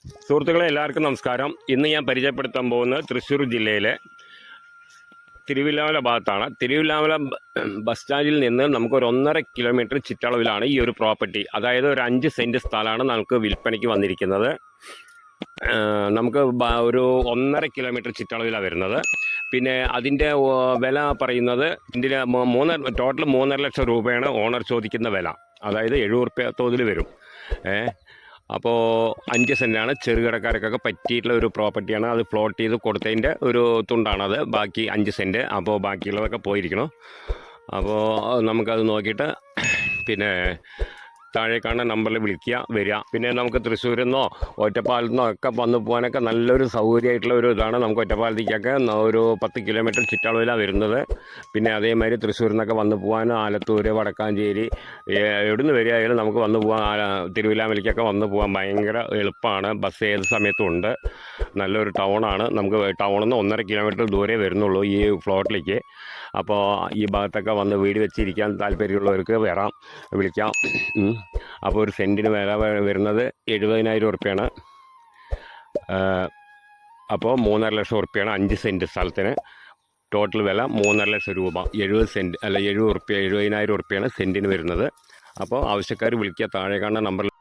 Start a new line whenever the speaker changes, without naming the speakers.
സുഹൃത്തുക്കളെ എല്ലാവർക്കും നമസ്കാരം. ഇന്ന് ഞാൻ പരിചയപ്പെടുത്താൻ പോകുന്നത് തൃശ്ശൂർ ജില്ലയിലെ തിരുവില്ലാമല ഭാഗത്താണ്. തിരുവില്ലാമല ബസ് സ്റ്റാൻഡിൽ നിന്ന് നമുക്കൊരു 1.5 കിലോമീറ്റർ ചുറ്റളവിലാണ് ഈ ഒരു പ്രോപ്പർട്ടി. അതായത് ഒരു 5 സെൻറ്റ് സ്ഥലമാണ് നമുക്ക് വിൽപ്പനയ്ക്ക് വന്നിരിക്കുന്നത്. നമുക്ക് ഒരു 1.5 കിലോമീറ്റർ ചുറ്റളവിലാണ് വരുന്നത്. പിന്നെ അതിൻ്റെ വില പറയുന്നത് ഇതിന് ടോട്ടൽ 3.5 ലക്ഷം രൂപയാണ് ഓണർ ചോദിക്കുന്ന വില. അതായത് 70 റുപ്യ തോതിൽ വരും. അപ്പോൾ 5 സെൻറ്റാണ്. ചെറുകിടക്കാർക്കൊക്കെ പറ്റിയിട്ടുള്ള ഒരു പ്രോപ്പർട്ടിയാണ്. അത് ഫ്ലോട്ട് ചെയ്ത് കൊടുത്തതിൻ്റെ ഒരു തുണ്ടാണത്. ബാക്കി 5 സെൻറ്റ്. അപ്പോൾ ബാക്കിയുള്ളതൊക്കെ പോയിരിക്കണം. അപ്പോൾ നമുക്കത് നോക്കിയിട്ട് പിന്നെ താഴെ കാണുന്ന നമ്പറിൽ വരിക. പിന്നെ നമുക്ക് തൃശ്ശൂരിൽ നിന്നോ ഒറ്റപ്പാലത്തു നിന്നോ ഒക്കെ വന്നു പോകാനൊക്കെ നല്ലൊരു സൗകര്യമായിട്ടുള്ള ഒരു ഇതാണ്. നമുക്ക് ഒറ്റപ്പാലത്തേക്കൊക്കെ ഒരു 10 കിലോമീറ്റർ ചുറ്റളവിലാണ് വരുന്നത്. പിന്നെ അതേമാതിരി തൃശ്ശൂരിൽ നിന്നൊക്കെ വന്നു പോകാൻ ആലത്തൂർ, വടക്കാഞ്ചേരി എവിടെ നിന്ന് വരികയായാലും നമുക്ക് വന്നു പോകാൻ, തിരുവില്ലാമലയ്ക്കൊക്കെ വന്നു പോകാൻ ഭയങ്കര എളുപ്പമാണ്. ബസ് ഏത് സമയത്തും ഉണ്ട്. നല്ലൊരു ടൗണാണ്. നമുക്ക് ടൗണിൽ നിന്ന് 1.5 കിലോമീറ്റർ ദൂരെ വരുന്നുള്ളൂ ഈ ഫ്ലോട്ടിലേക്ക്. അപ്പോൾ ഈ ഭാഗത്തൊക്കെ വന്ന് വീട് വെച്ചിരിക്കാൻ താല്പര്യമുള്ളവർക്ക് വിളിക്കാം. അപ്പോൾ ഒരു സെൻറ്റിന് വില വരുന്നത് 70,000 ഉറുപ്പ്യാണ്. അപ്പോൾ 3.5 ലക്ഷം ഉറുപ്പ്യാണ് 5 സെൻറ്റ് സ്ഥലത്തിന്. ടോട്ടൽ വില 3.5 ലക്ഷം രൂപ. 70 ഉറുപ്പ്യ 70,000 ഉറുപ്പ്യാണ് സെൻറ്റിന് വരുന്നത്. അപ്പോൾ ആവശ്യക്കാർ വിളിക്കുക. താഴെ കാണുന്ന നമ്പറിൽ